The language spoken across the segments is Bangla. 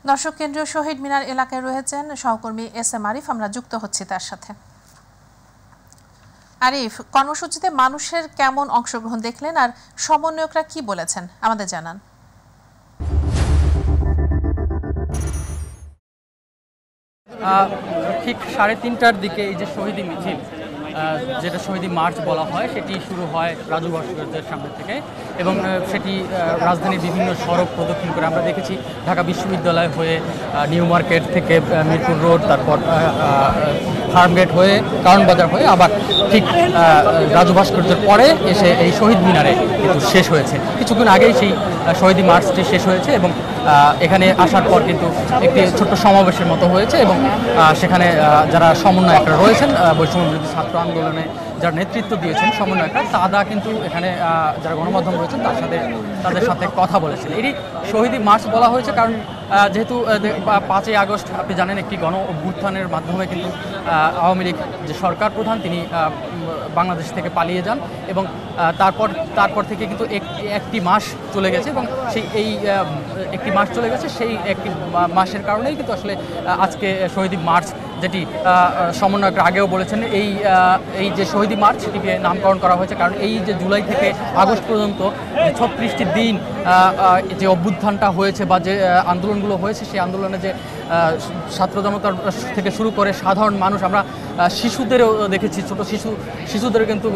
দর্শক, কেন্দ্রীয় শহীদ মিনার এলাকায় রয়েছেন সহকর্মী এস.এম. আরিফ। আমরা যুক্ত হচ্ছি তার সাথে। আরিফ, কর্মসূচিতে মানুষের কেমন অংশগ্রহণ দেখলেন আর সমন্বয়করা কি বলেছেন আমাদের জানান। ঠিক 3:30টার দিকে এই যে শহীদি মিছিল, যেটা শহীদি মার্চ বলা হয়, সেটি শুরু হয় রাজু ভাস্কর্যের সামনে থেকে এবং সেটি রাজধানীর বিভিন্ন সড়ক প্রদক্ষিণ করে। আমরা দেখেছি ঢাকা বিশ্ববিদ্যালয় হয়ে নিউ মার্কেট থেকে মিরপুর রোড, তারপর ফার্মগেট হয়ে কারণ বাজার হয়ে আবার ঠিক রাজু ভাস্কর্যের পরে এসে এই শহীদ মিনারে কিন্তু শেষ হয়েছে। কিছুক্ষণ আগেই সেই শহীদি মার্চটি শেষ হয়েছে এবং এখানে আসার পর কিন্তু একটি ছোট্ট সমাবেশের মতো হয়েছে এবং সেখানে যারা সমন্বয়করা রয়েছেন, বৈষম্য বিরোধী ছাত্র আন্দোলনে যারা নেতৃত্ব দিয়েছেন সমন্বয়করা, তারা কিন্তু এখানে যারা গণমাধ্যম রয়েছেন তাদের সাথে কথা বলেছেন। এটি শহীদি মার্চ বলা হয়েছে কারণ যেহেতু 5ই আগস্ট আপনি জানেন একটি গণ অভ্যুত্থানের মাধ্যমে কিন্তু আওয়ামী লীগ যে সরকার প্রধান তিনি বাংলাদেশ থেকে পালিয়ে যান এবং তারপর থেকে কিন্তু একটি মাস চলে গেছে এবং সেই একটি মাস চলে গেছে, সেই একটি মাসের কারণেই কিন্তু আসলে আজকে শহীদি মার্চ, যেটি সমন্বয়করা আগেও বলেছেন, এই যে শহীদি মার্চ সেটিকে নামকরণ করা হয়েছে কারণ এই যে জুলাই থেকে আগস্ট পর্যন্ত যে 36টি দিন যে অভ্যুত্থানটা হয়েছে বা যে আন্দোলনগুলো হয়েছে, সেই আন্দোলনে যে ছাত্র জনতার থেকে শুরু করে সাধারণ মানুষ, আমরা শিশুদেরও দেখেছি, ছোট শিশুদের কিন্তু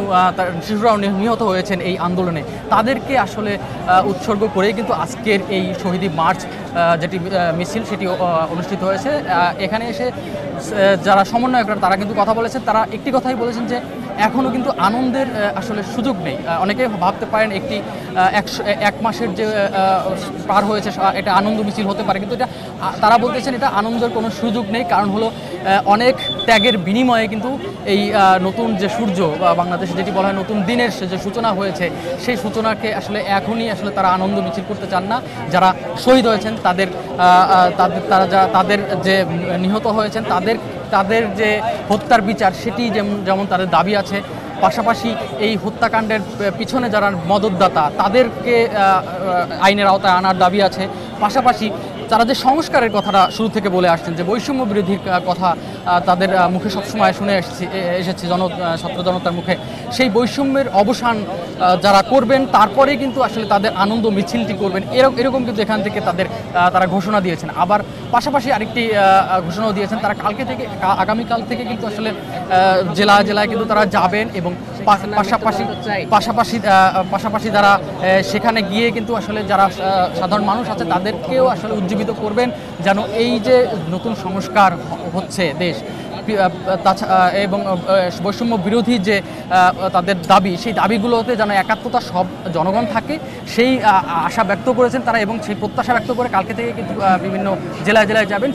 শিশুরাও নিহত হয়েছেন এই আন্দোলনে, তাদেরকে আসলে উৎসর্গ করেই কিন্তু আজকের এই শহীদি মার্চ যেটি মিছিল সেটি অনুষ্ঠিত হয়েছে। এখানে এসে যারা সমন্বয়করা তারা কিন্তু কথা বলেছেন, তারা একটি কথাই বলেছেন যে এখনও কিন্তু আনন্দের আসলে সুযোগ নেই। অনেকে ভাবতে পারেন এক মাসের যে পার হয়েছে এটা আনন্দ মিছিল হতে পারে, কিন্তু এটা তারা বলতেছেন এটা আনন্দের কোনো সুযোগ নেই। কারণ হলো অনেক ত্যাগের বিনিময়ে কিন্তু এই নতুন যে সূর্য বা বাংলাদেশে যেটি বলা হয় নতুন দিনের যে সূচনা হয়েছে, সেই সূচনাকে আসলে এখনই আসলে তারা আনন্দ মিছিল করতে চান না। যারা শহীদ হয়েছেন তাদের যে নিহত হয়েছেন তাদের যে হত্যার বিচার সেটি যেমন তাদের দাবি আছে, পাশাপাশি এই হত্যাকাণ্ডের পিছনে যারা মদতদাতা তাদেরকে আইনের আওতায় আনার দাবি আছে। পাশাপাশি তারা যে সংস্কারের কথাটা শুরু থেকে বলে আসছেন, যে বৈষম্য বিরোধীর কথা তাদের মুখে সবসময় শুনে এসেছে ছাত্র জনতার মুখে, সেই বৈষম্যের অবসান যারা করবেন তারপরেই কিন্তু আসলে তাদের আনন্দ মিছিলটি করবেন, এরকম কিন্তু এখান থেকে তারা ঘোষণা দিয়েছেন। আবার পাশাপাশি আরেকটি ঘোষণাও দিয়েছেন, তারা আগামীকাল থেকে কিন্তু আসলে জেলায় কিন্তু তারা যাবেন এবং পাশাপাশি যারা সেখানে গিয়ে কিন্তু আসলে যারা সাধারণ মানুষ আছে তাদেরকেও আসলে উজ্জীবিত করবেন যেন এই যে নতুন সংস্কার হচ্ছে দেশ এবং বৈষম্য বিরোধী যে তাদের দাবি, সেই দাবিগুলোতে যেন একাত্মতা সব জনগণ থাকে, সেই আশা ব্যক্ত করেছেন তারা এবং সেই প্রত্যাশা ব্যক্ত করে কালকে থেকে কিন্তু বিভিন্ন জেলায় যাবেন,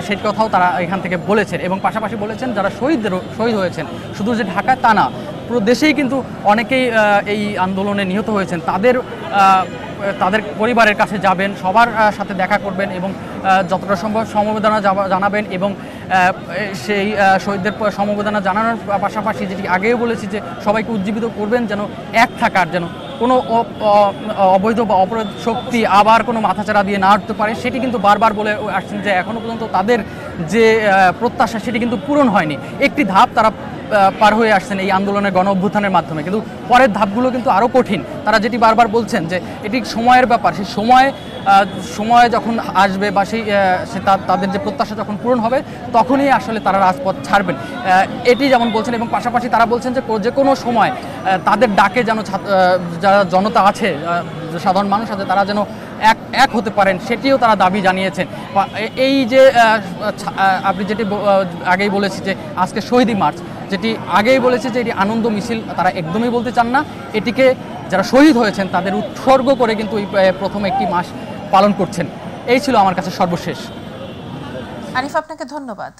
সেই কথাও তারা এখান থেকে বলেছেন। এবং পাশাপাশি বলেছেন যারা শহীদ হয়েছেন শুধু যে ঢাকায় তা না, পুরো দেশেই কিন্তু অনেকেই এই আন্দোলনে নিহত হয়েছেন, তাদের পরিবারের কাছে যাবেন, সবার সাথে দেখা করবেন এবং যতটা সম্ভব সমবেদনা জানাবেন এবং সেই শহীদদের সমবেদনা জানানোর পাশাপাশি যেটি আগেও বলেছি যে সবাইকে উজ্জীবিত করবেন যেন এক থাকার, যেন কোনো অবৈধ বা অপরাধ শক্তি আবার কোনো মাথাচাড়া দিয়ে না উঠতে পারে, সেটি কিন্তু বারবার বলে আসছেন যে এখনও পর্যন্ত তাদের যে প্রত্যাশা সেটি কিন্তু পূরণ হয়নি। একটি ধাপ তারা পার হয়ে আসছেন এই আন্দোলনের গণ অভ্যুত্থানের মাধ্যমে, কিন্তু পরের ধাপগুলো কিন্তু আরও কঠিন। তারা যেটি বারবার বলছেন যে এটি সময়ের ব্যাপার, সেই সময় যখন আসবে বা তাদের যে প্রত্যাশা যখন পূরণ হবে তখনই আসলে তারা রাজপথ ছাড়বেন, এটি যেমন বলছেন। এবং পাশাপাশি তারা বলছেন যে কোনো সময় তাদের ডাকে যেন যারা জনতা আছে, সাধারণ মানুষ আছে, তারা যেন এক হতে পারেন, সেটিও তারা দাবি জানিয়েছেন। এই যে আপনি যেটি আগেই বলেছি যে আজকে শহীদি মার্চ, যেটি আগেই বলেছে যে এটি আনন্দ মিছিল তারা একদমই বলতে চান না, এটিকে যারা শহীদ হয়েছেন তাদের উৎসর্গ করে কিন্তু এই প্রথম একটি মাস পালন করছেন। এই ছিল আমার কাছে সর্বশেষ। আরিফ, আপনাকে ধন্যবাদ।